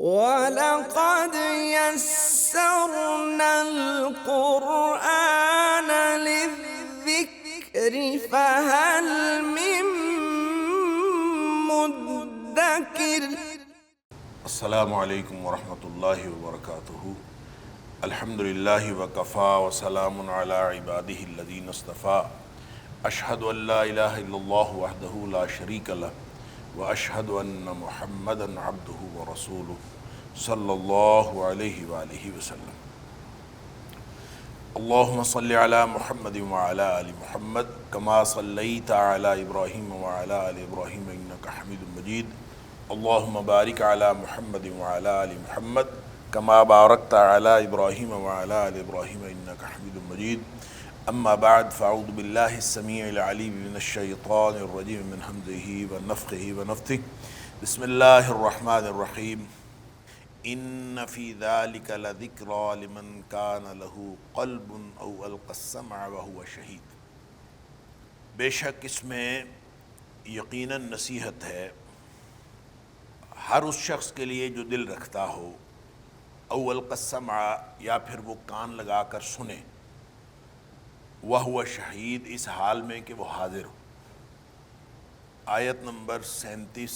وَلَقَدْ يَسَّرْنَا الْقُرْآنَ لِلذِّكْرِ فَهَلْ مِن مُّدَّكِرٍ۔ السلام علیکم ورحمۃ اللہ وبرکاتہ۔ الحمدللہ وکفا وسلام علی عبادہ الذین اصطفیٰ۔ اشہد ان لا الہ الا اللہ وحدہ لا شریک لہ واشہد ان محمدا عبدہ ورسولہ صلی اللہ علیہ وآلہ وسلم۔ اللہم صلی علی محمد وعلی آل محمد کما صلیت علی ابراہیم وعلی آل ابراہیم انک حمید مجید۔ اللہم بارک علی محمد وعلی آل محمد کما بارکت علی ابراہیم وعلی آل ابراہیم انک حمید مجید۔ اما بعد فاعوذ باللہ السمیع العلیم من الشیطان الرجیم من ہمزہ ونفخہ ونفثہ۔ بسم اللہ الرحمن الرحیم۔ ان فی ذلک لذکریٰ لمن کان لہ قلب او القی السمع وہو شہید۔ بے شک اس میں یقیناً نصیحت ہے ہر اس شخص کے لیے جو دل رکھتا ہو، او القی السمع یا پھر وہ کان لگا کر سنے، وہو شہید اس حال میں کہ وہ حاضر ہو۔ آیت نمبر 37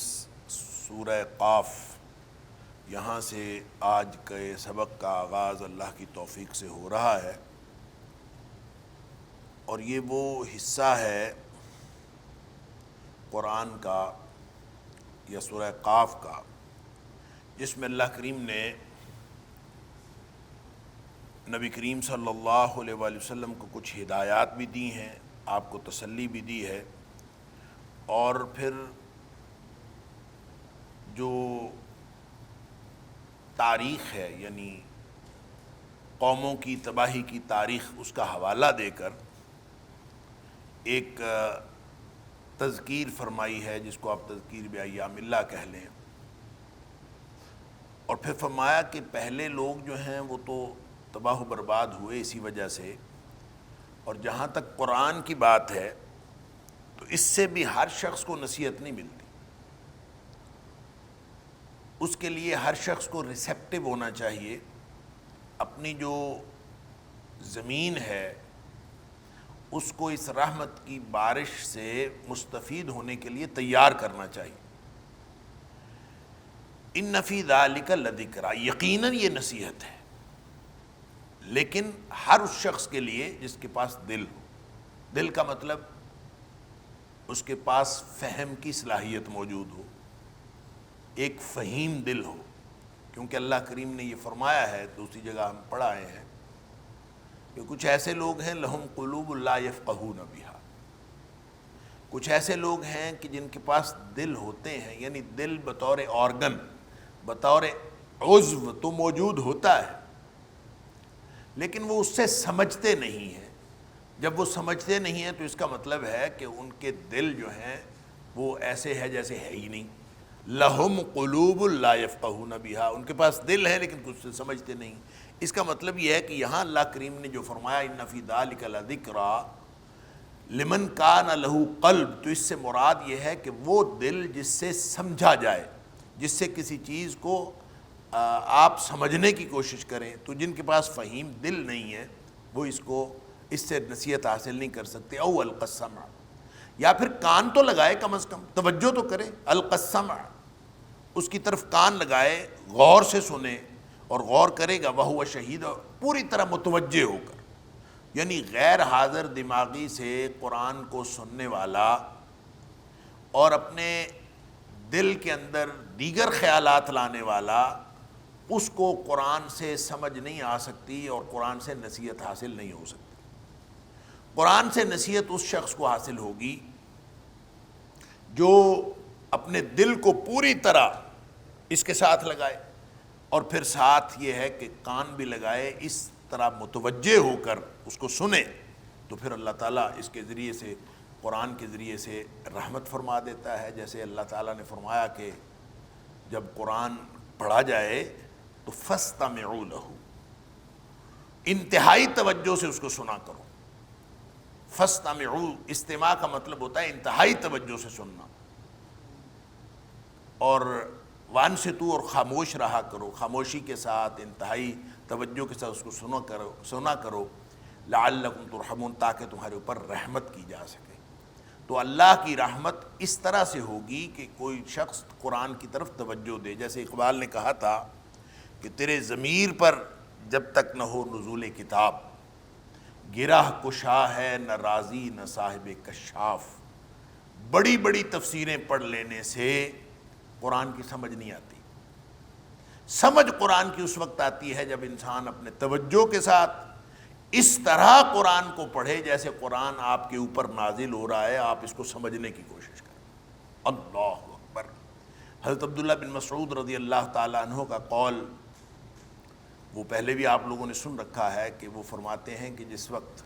سورہ قاف۔ یہاں سے آج کے سبق کا آغاز اللہ کی توفیق سے ہو رہا ہے، اور یہ وہ حصہ ہے قرآن کا یا سورہ قاف کا جس میں اللہ کریم نے نبی کریم صلی اللہ علیہ وآلہ وسلم کو کچھ ہدایات بھی دی ہیں، آپ کو تسلی بھی دی ہے، اور پھر جو تاریخ ہے یعنی قوموں کی تباہی کی تاریخ اس کا حوالہ دے کر ایک تذکیر فرمائی ہے جس کو آپ تذکیر بایام اللہ کہہ لیں، اور پھر فرمایا کہ پہلے لوگ جو ہیں وہ تو تباہ و برباد ہوئے اسی وجہ سے، اور جہاں تک قرآن کی بات ہے تو اس سے بھی ہر شخص کو نصیحت نہیں ملتی، اس کے لیے ہر شخص کو ریسیپٹیو ہونا چاہیے، اپنی جو زمین ہے اس کو اس رحمت کی بارش سے مستفید ہونے کے لیے تیار کرنا چاہیے۔ ان فی ذلک لذکریٰ، یقیناً یہ نصیحت ہے، لیکن ہر اس شخص کے لیے جس کے پاس دل ہو۔ دل کا مطلب اس کے پاس فہم کی صلاحیت موجود ہو، ایک فہیم دل ہو، کیونکہ اللہ کریم نے یہ فرمایا ہے، دوسری جگہ ہم پڑھ آئے ہیں کہ کچھ ایسے لوگ ہیں لہم قلوب لا یفقہون بہا، کچھ ایسے لوگ ہیں کہ جن کے پاس دل ہوتے ہیں، یعنی دل بطور آرگن، بطور عضو تو موجود ہوتا ہے، لیکن وہ اس سے سمجھتے نہیں ہیں۔ جب وہ سمجھتے نہیں ہیں تو اس کا مطلب ہے کہ ان کے دل جو ہیں وہ ایسے ہے جیسے ہے ہی نہیں۔ لہم قلوب لا یفقہون بہا، ان کے پاس دل ہے لیکن کچھ سے سمجھتے نہیں۔ اس کا مطلب یہ ہے کہ یہاں اللہ کریم نے جو فرمایا ان فی ذلک لذکریٰ لمن کان لہ قلب، تو اس سے مراد یہ ہے کہ وہ دل جس سے سمجھا جائے، جس سے کسی چیز کو آپ سمجھنے کی کوشش کریں، تو جن کے پاس فہیم دل نہیں ہے وہ اس سے نصیحت حاصل نہیں کر سکتے۔ او القی السمع، یا پھر کان تو لگائے، کم از کم توجہ تو کرے، القی السمع، اس کی طرف کان لگائے، غور سے سنے، اور غور کرے گا وہو شہید، پوری طرح متوجہ ہو کر، یعنی غیر حاضر دماغی سے قرآن کو سننے والا اور اپنے دل کے اندر دیگر خیالات لانے والا، اس کو قرآن سے سمجھ نہیں آ سکتی اور قرآن سے نصیحت حاصل نہیں ہو سکتی۔ قرآن سے نصیحت اس شخص کو حاصل ہوگی جو اپنے دل کو پوری طرح اس کے ساتھ لگائے، اور پھر ساتھ یہ ہے کہ کان بھی لگائے، اس طرح متوجہ ہو کر اس کو سنے، تو پھر اللہ تعالیٰ اس کے ذریعے سے، قرآن کے ذریعے سے رحمت فرما دیتا ہے۔ جیسے اللہ تعالیٰ نے فرمایا کہ جب قرآن پڑھا جائے تو فاستمعوا لہ، انتہائی توجہ سے اس کو سنا کرو۔ فاستمعوا، استماع کا مطلب ہوتا ہے انتہائی توجہ سے سننا، اور وانصتوا اور خاموش رہا کرو، خاموشی کے ساتھ انتہائی توجہ کے ساتھ اس کو سنا کرو، لعلکم ترحمون، تاکہ تمہارے اوپر رحمت کی جا سکے۔ تو اللہ کی رحمت اس طرح سے ہوگی کہ کوئی شخص قرآن کی طرف توجہ دے۔ جیسے اقبال نے کہا تھا کہ تیرے ضمیر پر جب تک نہ ہو نزول کتاب، گرہ کشا ہے نہ رازی نہ صاحب کشاف۔ بڑی بڑی تفسیریں پڑھ لینے سے قرآن کی سمجھ نہیں آتی۔ سمجھ قرآن کی اس وقت آتی ہے جب انسان اپنے توجہ کے ساتھ اس طرح قرآن کو پڑھے جیسے قرآن آپ کے اوپر نازل ہو رہا ہے، آپ اس کو سمجھنے کی کوشش کریں۔ اللہ اکبر۔ حضرت عبداللہ بن مسعود رضی اللہ تعالیٰ عنہ کا قول وہ پہلے بھی آپ لوگوں نے سن رکھا ہے کہ وہ فرماتے ہیں کہ جس وقت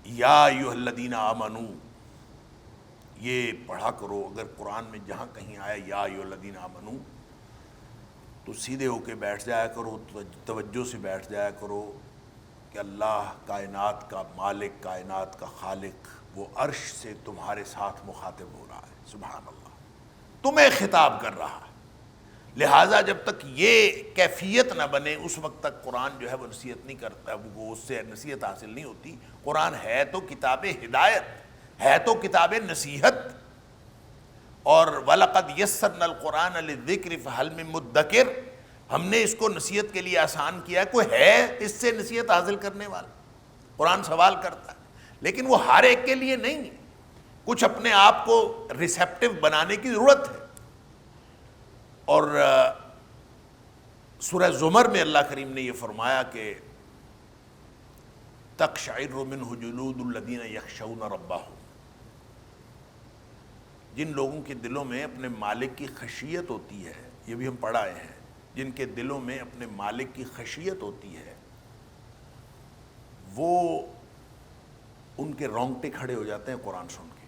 یا ایھا الذین آمنو یہ پڑھا کرو، اگر قرآن میں جہاں کہیں آیا یا ایھا الذین آمنو تو سیدھے ہو کے بیٹھ جایا کرو، توجہ سے بیٹھ جایا کرو کہ اللہ کائنات کا مالک، کائنات کا خالق، وہ عرش سے تمہارے ساتھ مخاطب ہو رہا ہے، سبحان اللہ، تمہیں خطاب کر رہا ہے۔ لہٰذا جب تک یہ کیفیت نہ بنے اس وقت تک قرآن جو ہے وہ نصیحت نہیں کرتا، وہ اس سے نصیحت حاصل نہیں ہوتی۔ قرآن ہے تو کتاب ہدایت، ہے تو کتاب نصیحت، اور وَلَقَدْ يَسَّرْنَا الْقُرْآنَ لِلذِّكْرِ فَهَلْ مِن مُدَّكِرٍ، ہم نے اس کو نصیحت کے لیے آسان کیا، کوئی ہے اس سے نصیحت حاصل کرنے والا؟ قرآن سوال کرتا ہے، لیکن وہ ہر ایک کے لیے نہیں، کچھ اپنے آپ کو ریسیپٹیو بنانے کی ضرورت ہے۔ اور سورہ زمر میں اللہ کریم نے یہ فرمایا کہ تقشعر منہ جلود الذین یخشون ربہم، جن لوگوں کے دلوں میں اپنے مالک کی خشیت ہوتی ہے، یہ بھی ہم پڑھ آئے ہیں، جن کے دلوں میں اپنے مالک کی خشیت ہوتی ہے، وہ ان کے رونگٹے کھڑے ہو جاتے ہیں قرآن سن کے۔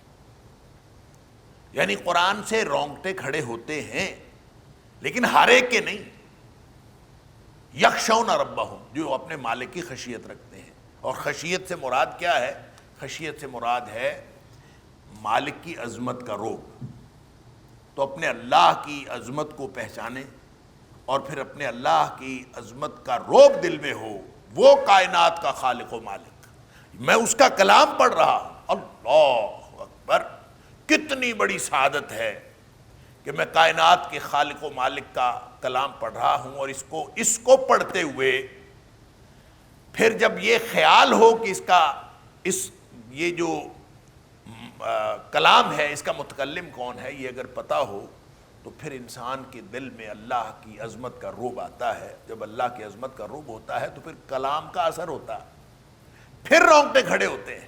یعنی قرآن سے رونگٹے کھڑے ہوتے ہیں، لیکن ہر ایک کے نہیں۔ یخشون ربہم، جو اپنے مالک کی خشیت رکھتے ہیں۔ اور خشیت سے مراد کیا ہے؟ خشیت سے مراد ہے مالک کی عظمت کا روب۔ تو اپنے اللہ کی عظمت کو پہچانے اور پھر اپنے اللہ کی عظمت کا روب دل میں ہو، وہ کائنات کا خالق و مالک، میں اس کا کلام پڑھ رہا ہوں، اللہ اکبر، کتنی بڑی سعادت ہے کہ میں کائنات کے خالق و مالک کا کلام پڑھ رہا ہوں، اور اس کو پڑھتے ہوئے پھر جب یہ خیال ہو کہ یہ جو کلام ہے اس کا متکلم کون ہے، یہ اگر پتہ ہو تو پھر انسان کے دل میں اللہ کی عظمت کا رعب آتا ہے۔ جب اللہ کی عظمت کا رعب ہوتا ہے تو پھر کلام کا اثر ہوتا ہے، پھر رونگٹے کھڑے ہوتے ہیں۔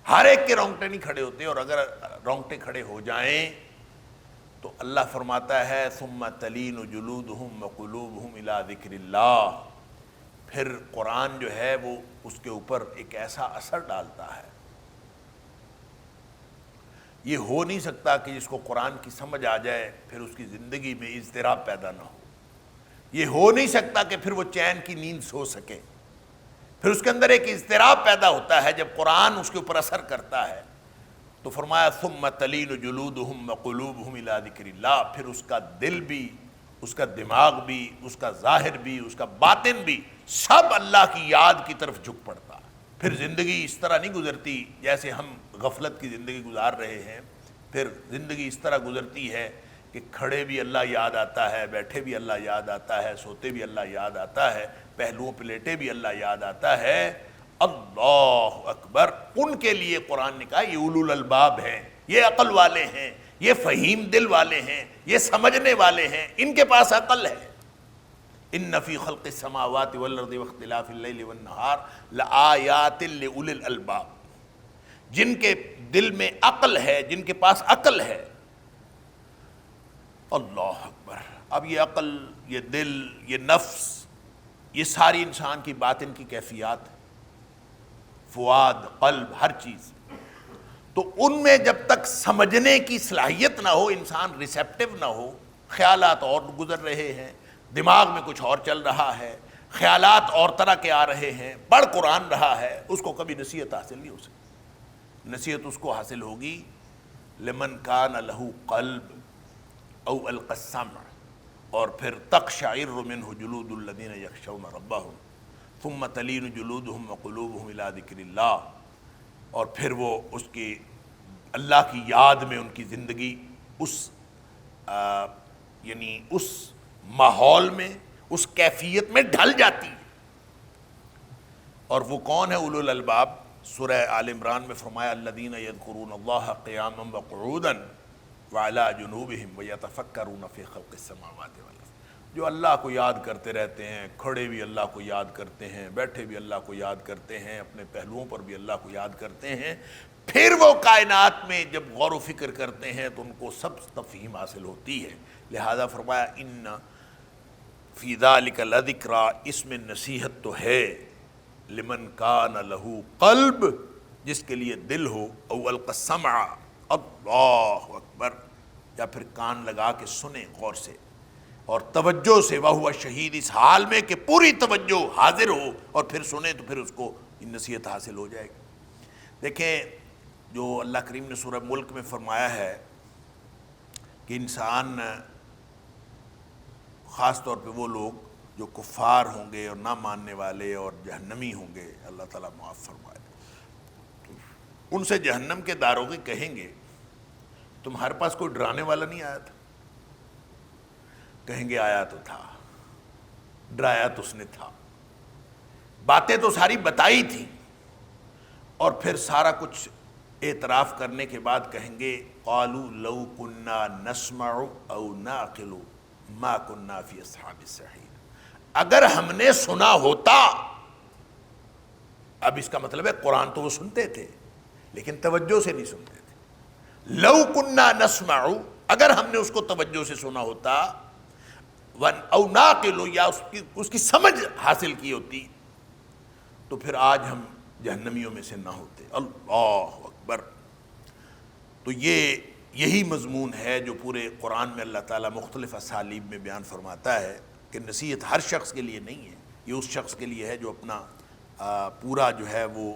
ہر ایک کے رونگٹے نہیں کھڑے ہوتے، اور اگر رونگٹے کھڑے ہو جائیں تو اللہ فرماتا ہے ثم تلین جلودہم وقلوبہم الی ذکر اللہ، پھر قرآن جو ہے وہ اس کے اوپر ایک ایسا اثر ڈالتا ہے۔ یہ ہو نہیں سکتا کہ جس کو قرآن کی سمجھ آ جائے پھر اس کی زندگی میں اضطراب پیدا نہ ہو۔ یہ ہو نہیں سکتا کہ پھر وہ چین کی نیند سو سکے، پھر اس کے اندر ایک اضطراب پیدا ہوتا ہے جب قرآن اس کے اوپر اثر کرتا ہے۔ تو فرمایا ثم تلین جلودہم وقلوبہم الی ذکر اللہ، پھر اس کا دل بھی، اس کا دماغ بھی، اس کا ظاہر بھی، اس کا باطن بھی سب اللہ کی یاد کی طرف جھک پڑتا ہے۔ پھر زندگی اس طرح نہیں گزرتی جیسے ہم غفلت کی زندگی گزار رہے ہیں، پھر زندگی اس طرح گزرتی ہے کہ کھڑے بھی اللہ یاد آتا ہے، بیٹھے بھی اللہ یاد آتا ہے، سوتے بھی اللہ یاد آتا ہے، پہلوؤں پہ لیٹے بھی اللہ یاد آتا ہے۔ اللہ اکبر، ان کے لیے قرآن نے کہا یہ اولو الالباب ہیں، یہ عقل والے ہیں، یہ فہیم دل والے ہیں، یہ سمجھنے والے ہیں، ان کے پاس عقل ہے۔ ان فی خلق السماوات والارض واختلاف اللیل والنہار لآیات لأولی الالباب، جن کے دل میں عقل ہے، جن کے پاس عقل ہے۔ اللہ اکبر۔ اب یہ عقل، یہ دل، یہ نفس، یہ ساری انسان کی باطن کی کیفیات، فؤاد، قلب، ہر چیز، تو ان میں جب تک سمجھنے کی صلاحیت نہ ہو، انسان ریسیپٹیو نہ ہو، خیالات اور گزر رہے ہیں، دماغ میں کچھ اور چل رہا ہے، خیالات اور طرح کے آ رہے ہیں، پڑھ قرآن رہا ہے، اس کو کبھی نصیحت حاصل نہیں ہو سکتی۔ نصیحت اس کو حاصل ہوگی لمن کان لہ قلب، او القى السمع، اور پھر تقشعر منہ جلود الذین یخشون ربہم ثم تلین جلودہم وقلوبہم الی ذکر اللہ، اور پھر وہ اس کی اللہ کی یاد میں ان کی زندگی اس یعنی اس ماحول میں، اس کیفیت میں ڈھل جاتی ہے۔ اور وہ کون ہے اولو الالباب؟ سورہ آل عمران میں فرمایا الذین یذکرون اللہ قیاما وقعودا وعلی جنوبہم ویتفکرون فی خلق السماوات والارض، جو اللہ کو یاد کرتے رہتے ہیں، کھڑے بھی اللہ کو یاد کرتے ہیں، بیٹھے بھی اللہ کو یاد کرتے ہیں، اپنے پہلوؤں پر بھی اللہ کو یاد کرتے ہیں، پھر وہ کائنات میں جب غور و فکر کرتے ہیں تو ان کو سب تفہیم حاصل ہوتی ہے۔ لہذا فرمایا ان فی ذلک لذکریٰ، اس میں نصیحت تو ہے، لمن کان لہ قلب، جس کے لیے دل ہو، او القی السمع، اللہ اکبر، یا پھر کان لگا کے سنیں غور سے اور توجہ سے، وہو شہید، اس حال میں کہ پوری توجہ حاضر ہو اور پھر سنیں تو پھر اس کو نصیحت حاصل ہو جائے گی۔ دیکھیں جو اللہ کریم نے سورہ ملک میں فرمایا ہے کہ انسان، خاص طور پہ وہ لوگ جو کفار ہوں گے اور نہ ماننے والے اور جہنمی ہوں گے، اللہ تعالیٰ معاف فرمائے، ان سے جہنم کے داروغے کہیں گے تمہارے پاس کوئی ڈرانے والا نہیں آیا تھا؟ کہیں گے آیا تو تھا، ڈرایا تو اس نے تھا، باتیں تو ساری بتائی تھی، اور پھر سارا کچھ اعتراف کرنے کے بعد کہیں گے قالوا لو كنا نسمع او نعقل ما كنا في اصحاب السعیر، اگر ہم نے سنا ہوتا، اب اس کا مطلب ہے قرآن تو وہ سنتے تھے لیکن توجہ سے نہیں سنتے تھے۔ لو كنا نسمع، اگر ہم نے اس کو توجہ سے سنا ہوتا، او نعقل، یا اس کی سمجھ حاصل کی ہوتی، تو پھر آج ہم جہنمیوں میں سے نہ ہوتے۔ اللہ اکبر۔ تو یہی مضمون ہے جو پورے قرآن میں اللہ تعالیٰ مختلف اسالیب میں بیان فرماتا ہے کہ نصیحت ہر شخص کے لیے نہیں ہے، یہ اس شخص کے لیے ہے جو اپنا پورا جو ہے وہ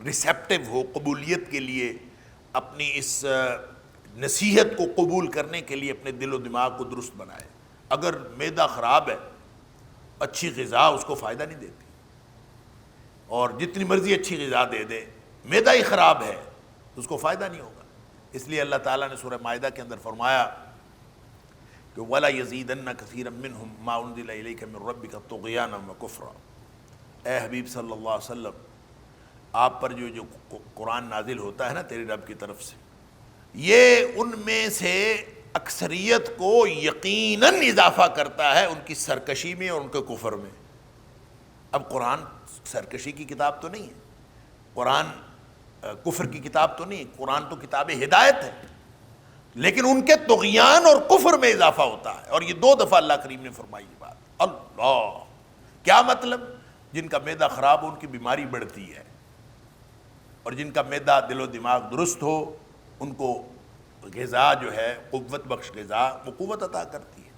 ریسیپٹیو ہو، قبولیت کے لیے اپنی اس نصیحت کو قبول کرنے کے لیے اپنے دل و دماغ کو درست بنائے۔ اگر معدہ خراب ہے، اچھی غذا اس کو فائدہ نہیں دیتی، اور جتنی مرضی اچھی غذا دے دے، معدہ ہی خراب ہے تو اس کو فائدہ نہیں ہوگا۔ اس لیے اللہ تعالیٰ نے سورہ مائدہ کے اندر فرمایا کہ وَلَا يَزِيدَنَّ كَثِيرًا مِّنْهُمْ مَا أُنزِلَ إِلَيْكَ مِن رَّبِّكَ طُغْيَانًا وَكُفْرًا۔ اے حبیب صلی اللہ علیہ وسلم، آپ پر جو قرآن نازل ہوتا ہے نا تیرے رب کی طرف سے، یہ ان میں سے اکثریت کو یقیناً اضافہ کرتا ہے ان کی سرکشی میں اور ان کے کفر میں۔ اب قرآن سرکشی کی کتاب تو نہیں ہے، قرآن کفر کی کتاب تو نہیں ہے، قرآن تو کتاب ہدایت ہے، لیکن ان کے طغیان اور کفر میں اضافہ ہوتا ہے، اور یہ 2 دفعہ اللہ کریم نے فرمائی یہ بات۔ اللہ، کیا مطلب؟ جن کا معدہ خراب ہو ان کی بیماری بڑھتی ہے، اور جن کا معدہ دل و دماغ درست ہو ان کو غذا جو ہے قوت بخش غذا، وہ قوت عطا کرتی ہے۔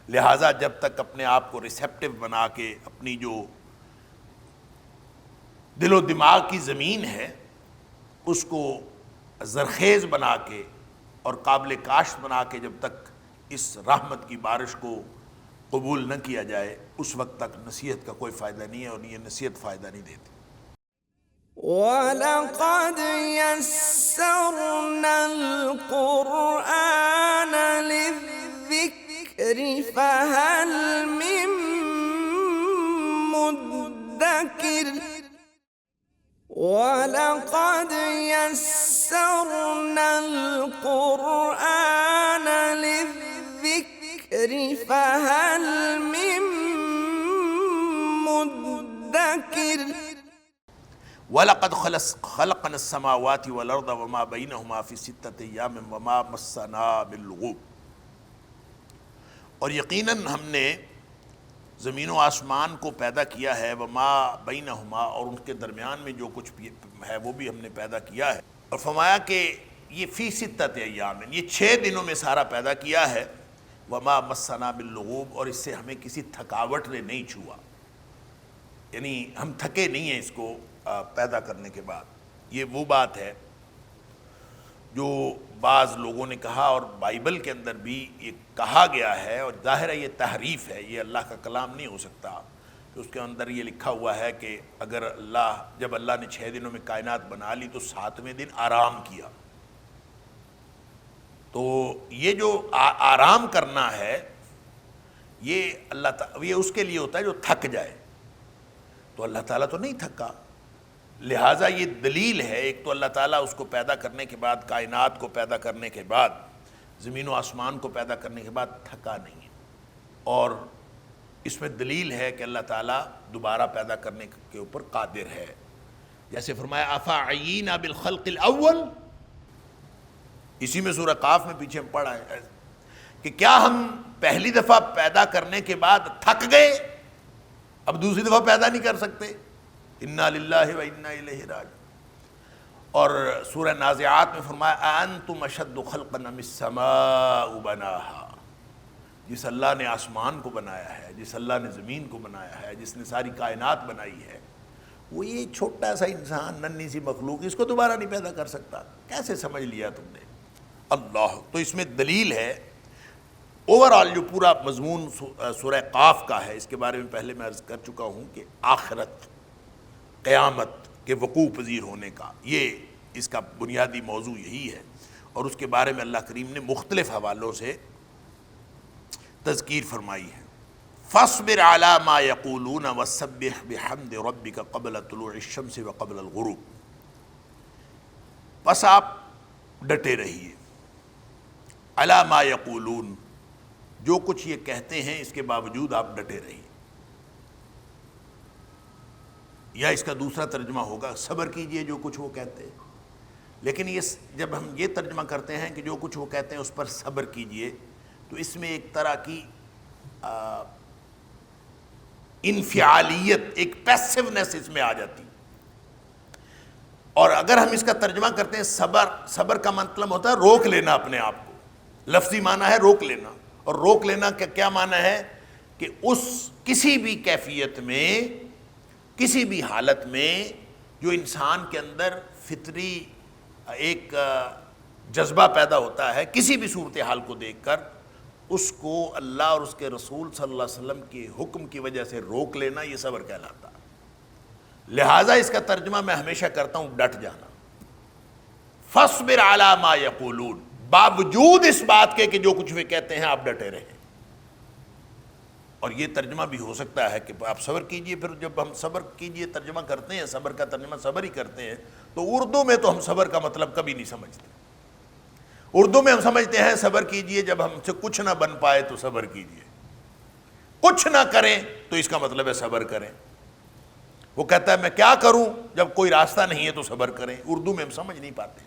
لہٰذا جب تک اپنے آپ کو ریسیپٹیو بنا کے اپنی جو دل و دماغ کی زمین ہے اس کو زرخیز بنا کے اور قابل کاشت بنا کے جب تک اس رحمت کی بارش کو قبول نہ کیا جائے، اس وقت تک نصیحت کا کوئی فائدہ نہیں ہے، اور یہ نصیحت فائدہ نہیں دیتی۔ وَلَقَدْ يَسَّرْنَا الْقُرْآنَ لِلذِّكْرِ فَهَلْ مِن مُّدَّكِرٍ وَلَقَدْ يَسَّرْنَا الْقُرْآنَ لِلذِّكْرِ فَهَلْ مِن مُّدَّكِرٍ وَلَقَدْ خَلَقْنَا السَّمَاوَاتِ وَالْأَرْضَ وَمَا بَيْنَهُمَا فِي 6 أَيَّامٍ وَمَا مَسَّنَا بِاللُّغُوبِ، اور یقیناً ہم نے زمین و آسمان کو پیدا کیا ہے، وما بینہما، اور ان کے درمیان میں جو کچھ ہے وہ بھی ہم نے پیدا کیا ہے، اور فرمایا کہ یہ فی 6 ایام، یہ 6 دنوں میں سارا پیدا کیا ہے، وما مسنا باللغوب، اور اس سے ہمیں کسی تھکاوٹ نے نہیں چھوا، یعنی ہم تھکے نہیں ہیں اس کو پیدا کرنے کے بعد۔ یہ وہ بات ہے جو بعض لوگوں نے کہا اور بائبل کے اندر بھی یہ کہا گیا ہے، اور ظاہر ہے یہ تحریف ہے، یہ اللہ کا کلام نہیں ہو سکتا، کہ اس کے اندر یہ لکھا ہوا ہے کہ اگر جب اللہ نے 6 دنوں میں کائنات بنا لی تو 7ویں دن آرام کیا، تو یہ جو آرام کرنا ہے یہ یہ اس کے لیے ہوتا ہے جو تھک جائے، تو اللہ تعالیٰ تو نہیں تھکا، لہٰذا یہ دلیل ہے۔ ایک تو اللہ تعالیٰ اس کو پیدا کرنے کے بعد، کائنات کو پیدا کرنے کے بعد، زمین و آسمان کو پیدا کرنے کے بعد تھکا نہیں ہے، اور اس میں دلیل ہے کہ اللہ تعالیٰ دوبارہ پیدا کرنے کے اوپر قادر ہے۔ جیسے فرمایا افعینا بالخلق الاول، اسی میں سورہ قاف میں پیچھے ہم پڑھا ہے کہ کیا ہم پہلی دفعہ پیدا کرنے کے بعد تھک گئے، اب دوسری دفعہ پیدا نہیں کر سکتے؟ انا للہ و انا الیہ راجعون۔ اور سورہ نازعات میں فرمایا اانتم اشد خلقا ام السماء بناہا، جس اللہ نے آسمان کو بنایا ہے، جس اللہ نے زمین کو بنایا ہے، جس نے ساری کائنات بنائی ہے، وہ یہ چھوٹا سا انسان، ننھی سی مخلوق، اس کو دوبارہ نہیں پیدا کر سکتا؟ کیسے سمجھ لیا تم نے؟ اللہ، تو اس میں دلیل ہے۔ اوورآل جو پورا مضمون سورہ قاف کا ہے، اس کے بارے میں پہلے میں عرض کر چکا ہوں کہ آخرت، قیامت کے وقوع پذیر ہونے کا، یہ اس کا بنیادی موضوع یہی ہے، اور اس کے بارے میں اللہ کریم نے مختلف حوالوں سے تذکیر فرمائی ہے۔ فاصبر علی ما یقولون وسبح بحمد ربک قبل طلوع الشمس وقبل الغروب، بس آپ ڈٹے رہیے، علی ما یقولون، جو کچھ یہ کہتے ہیں اس کے باوجود آپ ڈٹے رہیے، یا اس کا دوسرا ترجمہ ہوگا صبر کیجئے جو کچھ وہ کہتے ہیں، لیکن یہ جب ہم یہ ترجمہ کرتے ہیں کہ جو کچھ وہ کہتے ہیں اس پر صبر کیجئے، تو اس میں ایک طرح کی انفعالیت، ایک پیسونیس اس میں آ جاتی، اور اگر ہم اس کا ترجمہ کرتے ہیں صبر کا مطلب ہوتا ہے روک لینا اپنے آپ کو، لفظی معنی ہے روک لینا، اور روک لینا کا کیا معنی ہے کہ اس کسی بھی کیفیت میں، کسی بھی حالت میں جو انسان کے اندر فطری ایک جذبہ پیدا ہوتا ہے کسی بھی صورتحال کو دیکھ کر، اس کو اللہ اور اس کے رسول صلی اللہ علیہ وسلم کے حکم کی وجہ سے روک لینا، یہ صبر کہلاتا ہے۔ لہٰذا اس کا ترجمہ میں ہمیشہ کرتا ہوں ڈٹ جانا، فاصبر علی ما یقولون، باوجود اس بات کے کہ جو کچھ وہ کہتے ہیں آپ ڈٹے رہیں۔ اور یہ ترجمہ بھی ہو سکتا ہے کہ آپ صبر کیجئے، پھر جب ہم صبر کیجئے ترجمہ کرتے ہیں، صبر کا ترجمہ صبر ہی کرتے ہیں، تو اردو میں تو ہم صبر کا مطلب کبھی نہیں سمجھتے۔ اردو میں ہم سمجھتے ہیں صبر کیجئے، جب ہم سے کچھ نہ بن پائے تو صبر کیجئے، کچھ نہ کریں تو اس کا مطلب ہے صبر کریں۔ وہ کہتا ہے میں کیا کروں، جب کوئی راستہ نہیں ہے تو صبر کریں، اردو میں ہم سمجھ نہیں پاتے،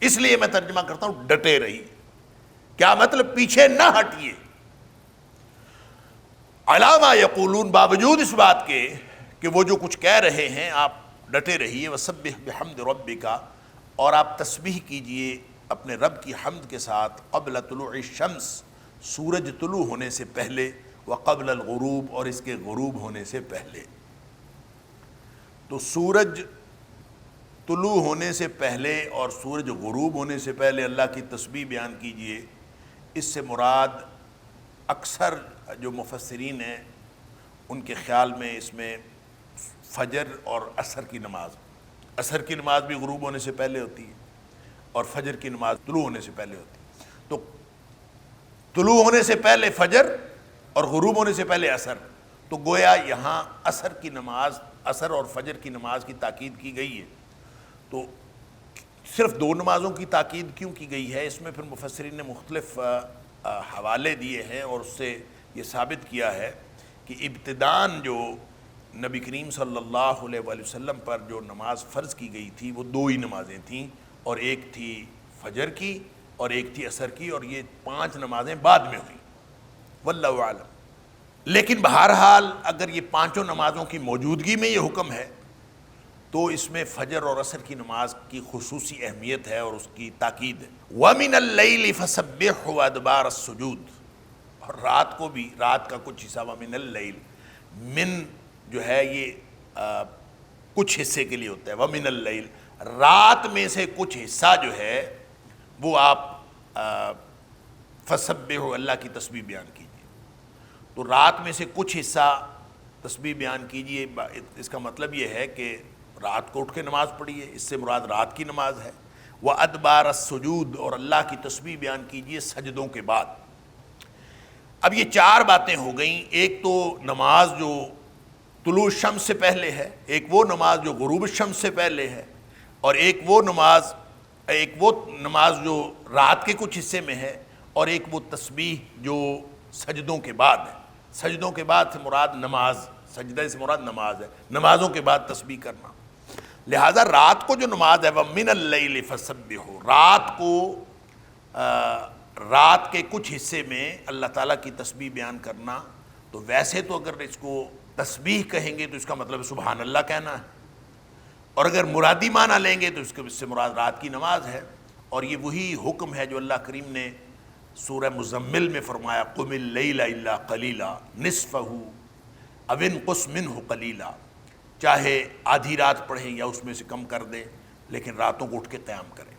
اس لیے میں ترجمہ کرتا ہوں ڈٹے رہیے۔ کیا مطلب؟ پیچھے نہ ہٹیے، علی ما یقولون، باوجود اس بات کے کہ وہ جو کچھ کہہ رہے ہیں آپ ڈٹے رہیے، وسبح بحمد ربک، اور آپ تسبیح کیجئے اپنے رب کی حمد کے ساتھ، قبل طلوع الشمس، سورج طلوع ہونے سے پہلے، وقبل الغروب، اور اس کے غروب ہونے سے پہلے۔ تو سورج طلوع ہونے سے پہلے اور سورج غروب ہونے سے پہلے اللہ کی تسبیح بیان کیجئے، اس سے مراد اکثر جو مفسرین ہیں ان کے خیال میں اس میں فجر اور عصر کی نماز، عصر کی نماز بھی غروب ہونے سے پہلے ہوتی ہے اور فجر کی نماز طلوع ہونے سے پہلے ہوتی ہے، تو طلوع ہونے سے پہلے فجر اور غروب ہونے سے پہلے عصر، تو گویا یہاں عصر کی نماز، عصر اور فجر کی نماز کی تاکید کی گئی ہے۔ تو صرف دو نمازوں کی تاکید کیوں کی گئی ہے؟ اس میں پھر مفسرین نے مختلف حوالے دیے ہیں، اور اس سے یہ ثابت کیا ہے کہ ابتداً جو نبی کریم صلی اللہ علیہ وآلہ وسلم پر جو نماز فرض کی گئی تھی وہ دو ہی نمازیں تھیں، اور ایک تھی فجر کی اور ایک تھی عصر کی، اور یہ 5 نمازیں بعد میں ہوئیں، واللہ اعلم۔ لیکن بہرحال اگر یہ 5 نمازوں کی موجودگی میں یہ حکم ہے تو اس میں فجر اور عصر کی نماز کی خصوصی اہمیت ہے اور اس کی تاکید ہے۔ وَمِنَ اللَّيْلِ فَسَبِّحْهُ وَأَدْبَارَ السُّجُودِ، اور رات کو بھی، رات کا کچھ حصہ، وَمِنَ اللَّيْلِ، من جو ہے یہ کچھ حصے کے لیے ہوتا ہے، وَمِنَ اللَّيْلِ، رات میں سے کچھ حصہ جو ہے وہ آپ فسبحوا اللہ کی تسبیح بیان کیجیے. تو رات میں سے کچھ حصہ تسبیح بیان کیجیے. اس کا مطلب یہ ہے کہ رات کو اٹھ کے نماز پڑھیے، اس سے مراد رات کی نماز ہے. وَأَدْبَارَ السُّجُودِ اور اللہ کی تسبیح بیان کیجیے سجدوں کے بعد. اب یہ 4 باتیں ہو گئیں. ایک تو نماز جو طلوع الشمس سے پہلے ہے، ایک وہ نماز جو غروب الشمس سے پہلے ہے، اور ایک وہ نماز جو رات کے کچھ حصے میں ہے، اور ایک وہ تسبیح جو سجدوں کے بعد ہے. سجدوں کے بعد سے مراد نماز، سجدہ سے مراد نماز ہے، نمازوں کے بعد تسبیح کرنا. لہٰذا رات کو جو نماز ہے وَمِنَ اللَّيْلِ فَسَبِّحُوا، رات کے کچھ حصے میں اللہ تعالیٰ کی تسبیح بیان کرنا. تو ویسے تو اگر اس کو تسبیح کہیں گے تو اس کا مطلب سبحان اللہ کہنا ہے، اور اگر مرادی معنی لیں گے تو اس سے مراد رات کی نماز ہے. اور یہ وہی حکم ہے جو اللہ کریم نے سورہ مزمل میں فرمایا قُمِ اللَّيْلَ إِلَّا قَلِيلًا نِصْفَهُ أَوِ انقُصْ مِنْهُ قَلِيلًا، چاہے آدھی رات پڑھیں یا اس میں سے کم کر دیں، لیکن راتوں کو اٹھ کے قیام کریں.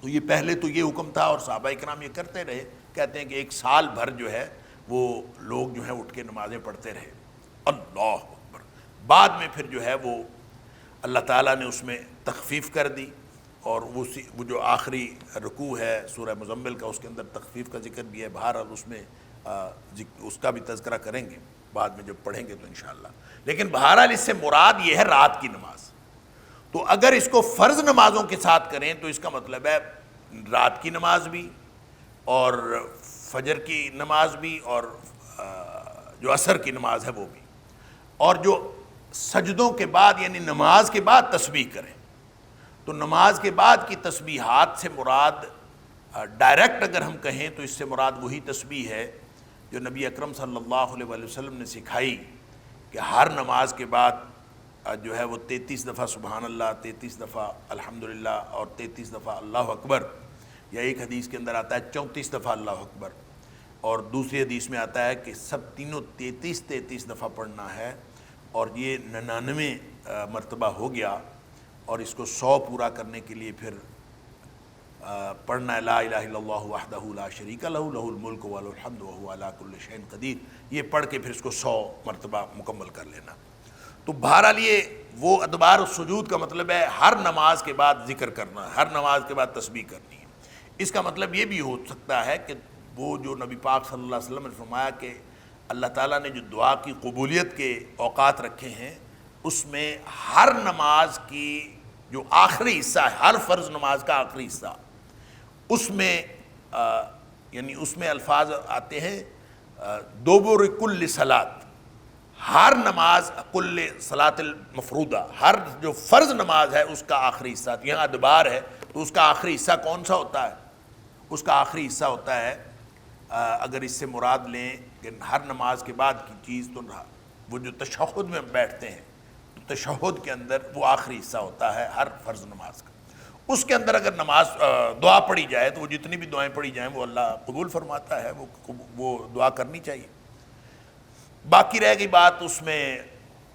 تو یہ پہلے تو یہ حکم تھا اور صحابہ کرام یہ کرتے رہے. کہتے ہیں کہ 1 سال بھر جو ہے وہ لوگ جو ہے اٹھ کے نمازیں پڑھتے رہے. اللہ اکبر. بعد میں پھر جو ہے وہ اللہ تعالیٰ نے اس میں تخفیف کر دی، اور وہ جو آخری رکوع ہے سورہ مزمل کا اس کے اندر تخفیف کا ذکر بھی ہے. بہرحال اس میں اس کا بھی تذکرہ کریں گے بعد میں جب پڑھیں گے تو انشاءاللہ. لیکن بہرحال اس سے مراد یہ ہے رات کی نماز. تو اگر اس کو فرض نمازوں کے ساتھ کریں تو اس کا مطلب ہے رات کی نماز بھی، اور فجر کی نماز بھی، اور جو عصر کی نماز ہے وہ بھی. اور جو سجدوں کے بعد یعنی نماز کے بعد تسبیح کریں، تو نماز کے بعد کی تسبیحات سے مراد ڈائریکٹ اگر ہم کہیں تو اس سے مراد وہی تسبیح ہے جو نبی اکرم صلی اللہ علیہ وسلم نے سکھائی کہ ہر نماز کے بعد جو ہے وہ 33 دفعہ سبحان اللہ، 33 دفعہ الحمدللہ، اور 33 دفعہ اللہ اکبر. یا ایک حدیث کے اندر آتا ہے 34 دفعہ اللہ اکبر، اور دوسری حدیث میں آتا ہے کہ سب تینوں 33 دفعہ پڑھنا ہے. اور یہ 99 مرتبہ ہو گیا، اور اس کو 100 پورا کرنے کے لیے پھر پڑھنا ہے لا الہ الا اللہ وحدہ لا شریک لہ لہ الملک وله الحمد وهو علی کل شیء قدیر. یہ پڑھ کے پھر اس کو 100 مرتبہ مکمل کر لینا. تو بہرحال یہ وہ ادبار السجود کا مطلب ہے ہر نماز کے بعد ذکر کرنا، ہر نماز کے بعد تسبیح کرنی ہے. اس کا مطلب یہ بھی ہو سکتا ہے کہ وہ جو نبی پاک صلی اللہ علیہ وسلم نے فرمایا کہ اللہ تعالیٰ نے جو دعا کی قبولیت کے اوقات رکھے ہیں، اس میں ہر نماز کی جو آخری حصہ ہے، ہر فرض نماز کا آخری حصہ، اس میں یعنی اس میں الفاظ آتے ہیں دوبر کل صلاۃ، ہر نماز کل صلاۃ المفروضہ، ہر جو فرض نماز ہے اس کا آخری حصہ. یہاں ادبار ہے تو اس کا آخری حصہ کون سا ہوتا ہے؟ اس کا آخری حصہ ہوتا ہے اگر اس سے مراد لیں کہ ہر نماز کے بعد کی چیز، تو وہ جو تشہد میں بیٹھتے ہیں تو تشہد کے اندر وہ آخری حصہ ہوتا ہے ہر فرض نماز کا. اس کے اندر اگر نماز دعا پڑھی جائے تو وہ جتنی بھی دعائیں پڑھی جائیں وہ اللہ قبول فرماتا ہے، وہ دعا کرنی چاہیے. باقی رہ گئی بات اس میں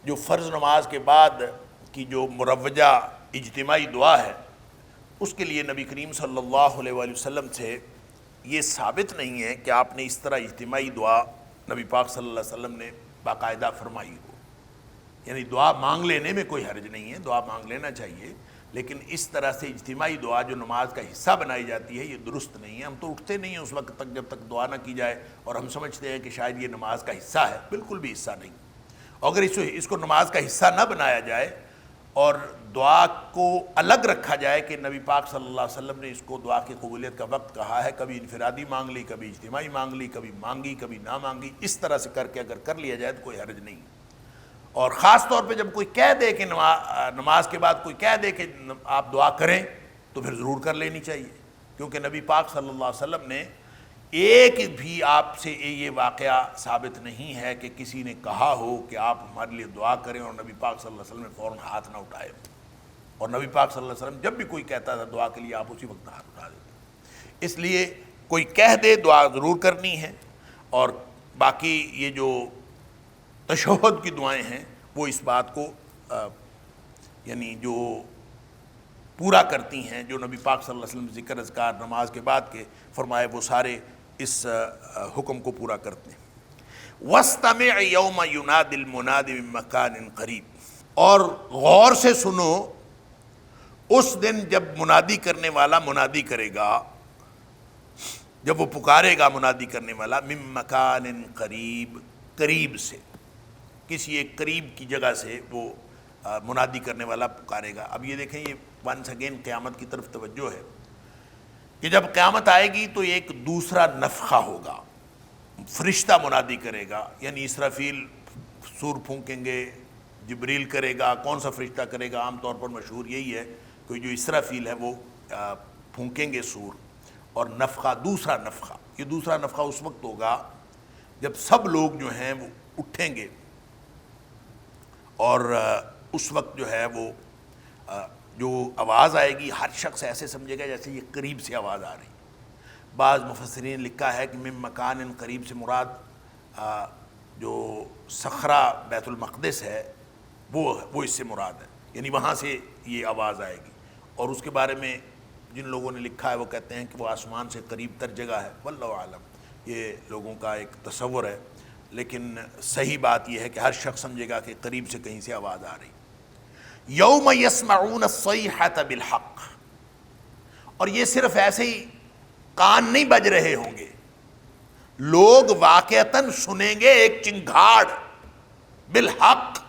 جو فرض نماز کے بعد کی جو مروجہ اجتماعی دعا ہے، اس کے لیے نبی کریم صلی اللہ علیہ وآلہ وسلم سے یہ ثابت نہیں ہے کہ آپ نے اس طرح اجتماعی دعا نبی پاک صلی اللہ علیہ وسلم نے باقاعدہ فرمائی ہو. یعنی دعا مانگ لینے میں کوئی حرج نہیں ہے، دعا مانگ لینا چاہیے، لیکن اس طرح سے اجتماعی دعا جو نماز کا حصہ بنائی جاتی ہے یہ درست نہیں ہے. ہم تو اٹھتے نہیں ہیں اس وقت تک جب تک دعا نہ کی جائے، اور ہم سمجھتے ہیں کہ شاید یہ نماز کا حصہ ہے. بالکل بھی حصہ نہیں. اگر اس کو نماز کا حصہ نہ بنایا جائے اور دعا کو الگ رکھا جائے کہ نبی پاک صلی اللہ علیہ وسلم نے اس کو دعا کی قبولیت کا وقت کہا ہے، کبھی انفرادی مانگ لی، کبھی اجتماعی مانگ لی، کبھی مانگی کبھی نہ مانگی، اس طرح سے کر کے اگر کر لیا جائے تو کوئی حرج نہیں. اور خاص طور پہ جب کوئی کہہ دے کہ نماز کے بعد کوئی کہہ دے کہ آپ دعا کریں تو پھر ضرور کر لینی چاہیے، کیونکہ نبی پاک صلی اللہ علیہ وسلم نے ایک بھی آپ سے یہ واقعہ ثابت نہیں ہے کہ کسی نے کہا ہو کہ آپ ہمارے لیے دعا کریں اور نبی پاک صلی اللہ علیہ وسلم نے فوراً ہاتھ نہ اٹھائے. اور نبی پاک صلی اللہ علیہ وسلم جب بھی کوئی کہتا تھا دعا کے لیے آپ اسی وقت ہاتھ اٹھا دیتے. اس لیے کوئی کہہ دے دعا ضرور کرنی ہے. اور باقی یہ جو تشہد کی دعائیں ہیں وہ اس بات کو یعنی جو پورا کرتی ہیں، جو نبی پاک صلی اللہ علیہ وسلم ذکر اذکار نماز کے بعد کے فرمائے، وہ سارے اس حکم کو پورا کرتے ہیں۔ وَاسْتَمِعْ يَوْمَ يُنَادِ الْمُنَادِ مِن مَّكَانٍ قَرِيبٍ، اور غور سے سنو اس دن جب منادی کرنے والا منادی کرے گا، جب وہ پکارے گا منادی کرنے والا، من مکان قریب، قریب سے، کسی ایک قریب کی جگہ سے وہ منادی کرنے والا پکارے گا۔ اب یہ دیکھیں، یہ ونس اگین قیامت کی طرف توجہ ہے کہ جب قیامت آئے گی تو ایک دوسرا نفخہ ہوگا، فرشتہ منادی کرے گا، یعنی اسرافیل سور پھونکیں گے، جبریل کرے گا، کون سا فرشتہ کرے گا؟ عام طور پر مشہور یہی ہے کہ جو اسرافیل ہے وہ پھونکیں گے سور، اور نفخہ، دوسرا نفخہ، یہ دوسرا نفخہ اس وقت ہوگا جب سب لوگ جو ہیں وہ اٹھیں گے، اور اس وقت جو ہے وہ جو آواز آئے گی، ہر شخص ایسے سمجھے گا جیسے یہ قریب سے آواز آ رہی۔ بعض مفسرین نے لکھا ہے کہ من مکان قریب سے مراد جو صخرہ بیت المقدس ہے وہ اس سے مراد ہے، یعنی وہاں سے یہ آواز آئے گی۔ اور اس کے بارے میں جن لوگوں نے لکھا ہے وہ کہتے ہیں کہ وہ آسمان سے قریب تر جگہ ہے، واللہ عالم، یہ لوگوں کا ایک تصور ہے، لیکن صحیح بات یہ ہے کہ ہر شخص سمجھے گا کہ قریب سے کہیں سے آواز آ رہی۔ یوم یسمعون الصیحۃ بالحق، اور یہ صرف ایسے ہی کان نہیں بج رہے ہوں گے، لوگ واقعتاً سنیں گے ایک چنگھاڑ، بالحق،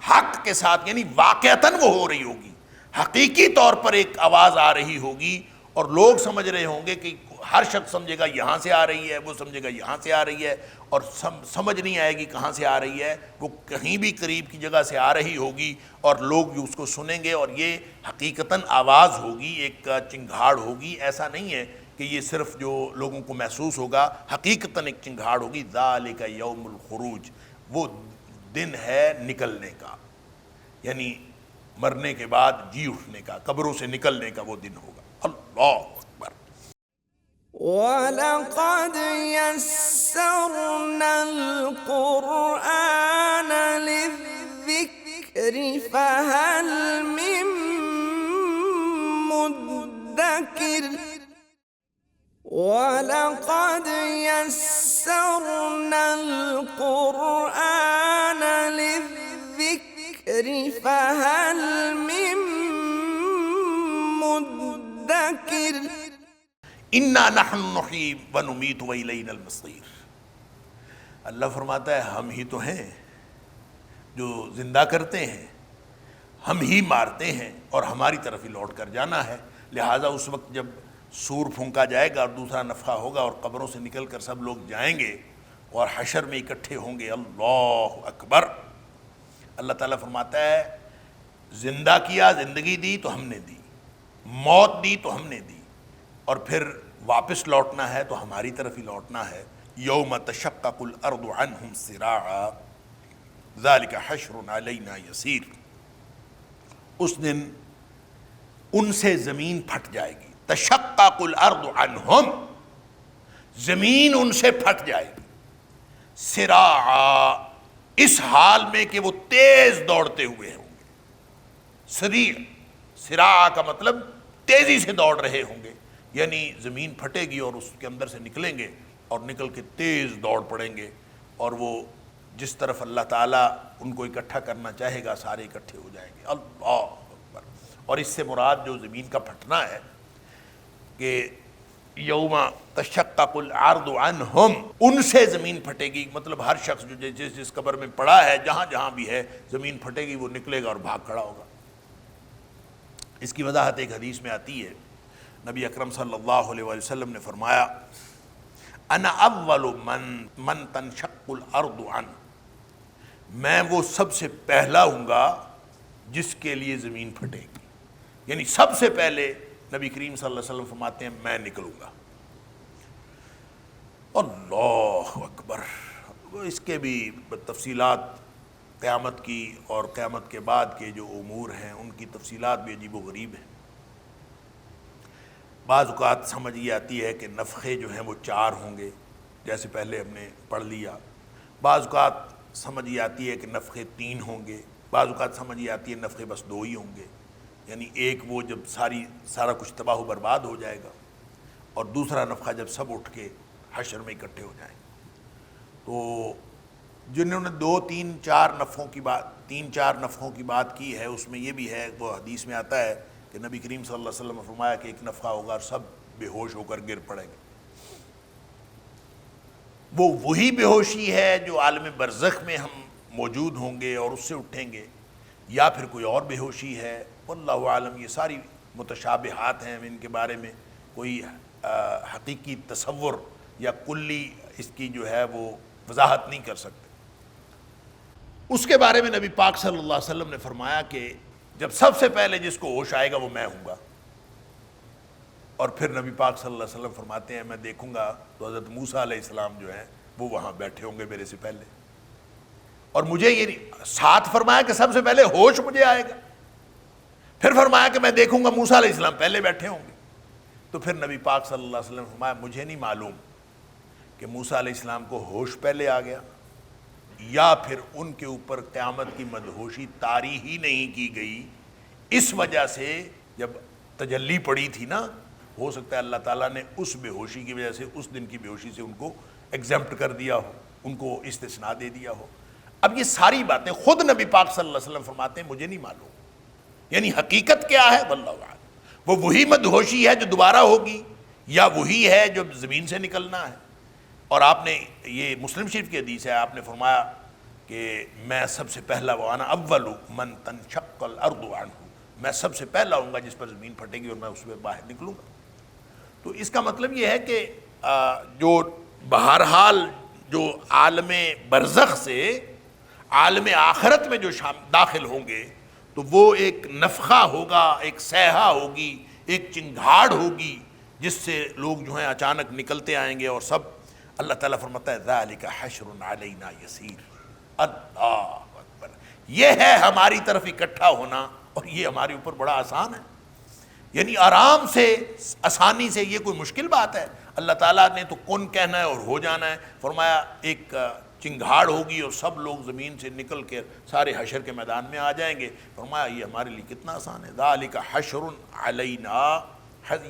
حق کے ساتھ، یعنی واقعتاً وہ ہو رہی ہوگی، حقیقی طور پر ایک آواز آ رہی ہوگی، اور لوگ سمجھ رہے ہوں گے کہ ہر شخص سمجھے گا یہاں سے آ رہی ہے، وہ سمجھے گا یہاں سے آ رہی ہے، اور سمجھ نہیں آئے گی کہاں سے آ رہی ہے، وہ کہیں بھی قریب کی جگہ سے آ رہی ہوگی، اور لوگ اس کو سنیں گے، اور یہ حقیقتاً آواز ہوگی، ایک چنگھاڑ ہوگی۔ ایسا نہیں ہے کہ یہ صرف جو لوگوں کو محسوس ہوگا، حقیقتاً ایک چنگھاڑ ہوگی۔ ذالک یوم الخروج، وہ دن ہے نکلنے کا، یعنی مرنے کے بعد جی اٹھنے کا، قبروں سے نکلنے کا وہ دن ہوگا۔ اللہ اکبر۔ وَلَقَدْ يَسَّرْنَا الْقُرْآنَ لِلذِّكْرِ فَهَلْ مِن مُّدَّكِرٍ وَلَقَدْ يَسَّرْنَا الْقُرْآنَ لِلذِّكْرِ فَهَلْ مِن مُّدَّكِرٍ اِنَّا نَحْنُ نُحْيِي وَنُمِيتُ وَإِلَيْنَا الْمَصِيرُ، اللہ فرماتا ہے ہم ہی تو ہیں جو زندہ کرتے ہیں، ہم ہی مارتے ہیں، اور ہماری طرف ہی لوٹ کر جانا ہے۔ لہٰذا اس وقت جب سور پھونکا جائے گا اور دوسرا نفخہ ہوگا اور قبروں سے نکل کر سب لوگ جائیں گے اور حشر میں اکٹھے ہوں گے، اللہ اکبر۔ اللہ تعالیٰ فرماتا ہے زندہ کیا، زندگی دی تو ہم نے دی، موت دی تو ہم نے دی، اور پھر واپس لوٹنا ہے تو ہماری طرف ہی لوٹنا ہے۔ یوم تشقق الارض عنہم سراعا ذالک حشر علینا یسیر، اس دن ان سے زمین پھٹ جائے گی۔ تشقق الارض عنہم، زمین ان سے پھٹ جائے گی، سراعا، اس حال میں کہ وہ تیز دوڑتے ہوئے ہوں گے۔ سریع، سراعا کا مطلب تیزی سے دوڑ رہے ہوں گے، یعنی زمین پھٹے گی اور اس کے اندر سے نکلیں گے اور نکل کے تیز دوڑ پڑیں گے، اور وہ جس طرف اللہ تعالیٰ ان کو اکٹھا کرنا چاہے گا سارے اکٹھے ہو جائیں گے۔ اللہ اکبر۔ اور اس سے مراد جو زمین کا پھٹنا ہے کہ یوم تشقق الارض عنہم، ان سے زمین پھٹے گی، مطلب ہر شخص جو جس قبر میں پڑا ہے، جہاں جہاں بھی ہے، زمین پھٹے گی، وہ نکلے گا اور بھاگ کھڑا ہوگا۔ اس کی وضاحت ایک حدیث میں آتی ہے، نبی اکرم صلی اللہ علیہ وآلہ وسلم نے فرمایا انا اول من تنشق الارض عنہ، میں وہ سب سے پہلا ہوں گا جس کے لیے زمین پھٹے گی، یعنی سب سے پہلے نبی کریم صلی اللہ علیہ وسلم فرماتے ہیں میں نکلوں گا۔ اللہ اکبر۔ اس کے بھی تفصیلات قیامت کی اور قیامت کے بعد کے جو امور ہیں ان کی تفصیلات بھی عجیب و غریب ہیں۔ بعض اوقات سمجھ یہ آتی ہے کہ نفخے جو ہیں وہ 4 ہوں گے، جیسے پہلے ہم نے پڑھ لیا۔ بعض اوقات سمجھ یہ آتی ہے کہ نفخے 3 ہوں گے، بعض اوقات سمجھ یہ آتی ہے نفخے بس 2 ہی ہوں گے۔ یعنی ایک وہ جب سارا کچھ تباہ و برباد ہو جائے گا، اور دوسرا نفخہ جب سب اٹھ کے حشر میں اکٹھے ہو جائیں. تو جنہوں نے تین چار نفخوں کی بات کی ہے، اس میں یہ بھی ہے، وہ حدیث میں آتا ہے کہ نبی کریم صلی اللہ علیہ وسلم نے فرمایا کہ ایک نفخہ ہوگا اور سب بے ہوش ہو کر گر پڑیں گے. وہ وہی بے ہوشی ہے جو عالم برزخ میں ہم موجود ہوں گے اور اس سے اٹھیں گے، یا پھر کوئی اور بے ہوشی ہے، واللہ عالم. یہ ساری متشابہات ہیں، ان کے بارے میں کوئی حقیقی تصور یا کلی اس کی جو ہے وہ وضاحت نہیں کر سکتے. اس کے بارے میں نبی پاک صلی اللہ علیہ وسلم نے فرمایا کہ جب سب سے پہلے جس کو ہوش آئے گا وہ میں ہوں گا. اور پھر نبی پاک صلی اللہ علیہ وسلم فرماتے ہیں میں دیکھوں گا تو حضرت موسیٰ علیہ السلام جو ہیں وہ وہاں بیٹھے ہوں گے میرے سے پہلے. اور مجھے یہ ساتھ فرمایا کہ سب سے پہلے ہوش مجھے آئے گا. پھر فرمایا کہ میں دیکھوں گا موسیٰ علیہ السلام پہلے بیٹھے ہوں گے. تو پھر نبی پاک صلی اللہ علیہ وسلم نے فرمایا مجھے نہیں معلوم کہ موسیٰ علیہ السلام کو ہوش پہلے آ گیا یا پھر ان کے اوپر قیامت کی مدہوشی طاری ہی نہیں کی گئی. اس وجہ سے جب تجلی پڑی تھی نا، ہو سکتا ہے اللہ تعالیٰ نے اس بے ہوشی کی وجہ سے، اس دن کی بے ہوشی سے ان کو ایگزمپٹ کر دیا ہو، ان کو استثناء دے دیا ہو. اب یہ ساری باتیں خود نبی پاک صلی اللہ علیہ وسلم فرماتے ہیں مجھے نہیں معلوم. یعنی حقیقت کیا ہے واللہ اعلم. وہ وہی مدہوشی ہے جو دوبارہ ہوگی، یا وہی ہے جو زمین سے نکلنا ہے. اور آپ نے یہ مسلم شریف کی حدیث ہے، آپ نے فرمایا کہ میں سب سے پہلا وانا اول من تنشق الارض عنہ، میں سب سے پہلا ہوں گا جس پر زمین پھٹے گی اور میں اس میں باہر نکلوں گا. تو اس کا مطلب یہ ہے کہ جو بہرحال جو عالم برزخ سے عالم آخرت میں جو داخل ہوں گے تو وہ ایک نفخہ ہوگا، ایک صیحہ ہوگی، ایک چنگھاڑ ہوگی جس سے لوگ جو ہیں اچانک نکلتے آئیں گے. اور سب اللہ تعالیٰ فرماتا ہے ذالک حشر علینا یسیر. اللہ اکبر. یہ ہے ہماری طرف اکٹھا ہونا، اور یہ ہمارے اوپر بڑا آسان ہے. یعنی آرام سے، آسانی سے. یہ کوئی مشکل بات ہے؟ اللہ تعالیٰ نے تو کن کہنا ہے اور ہو جانا ہے. فرمایا ایک چنگھاڑ ہوگی اور سب لوگ زمین سے نکل کے سارے حشر کے میدان میں آ جائیں گے. فرمایا یہ ہمارے لیے کتنا آسان ہے. ذالک حشر علینا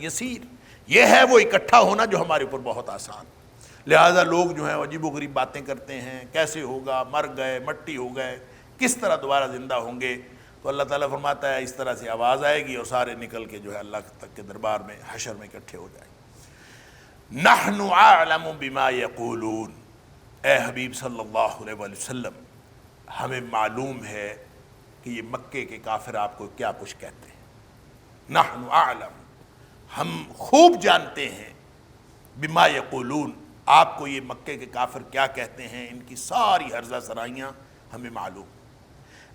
یسیر. یہ ہے وہ اکٹھا ہونا جو ہمارے اوپر بہت آسان. لہذا لوگ جو ہیں عجیب و غریب باتیں کرتے ہیں، کیسے ہوگا، مر گئے، مٹی ہو گئے، کس طرح دوبارہ زندہ ہوں گے. تو اللہ تعالیٰ فرماتا ہے اس طرح سے آواز آئے گی اور سارے نکل کے جو ہے اللہ تک کے دربار میں حشر میں اکٹھے ہو جائیں گے. نحن اعلم بما یقولون. اے حبیب صلی اللہ علیہ وسلم، ہمیں معلوم ہے کہ یہ مکے کے کافر آپ کو کیا کچھ کہتے ہیں. نحن اعلم، ہم خوب جانتے ہیں، بما یقولون، آپ کو یہ مکے کے کافر کیا کہتے ہیں، ان کی ساری ہرزہ سرائیاں ہمیں معلوم.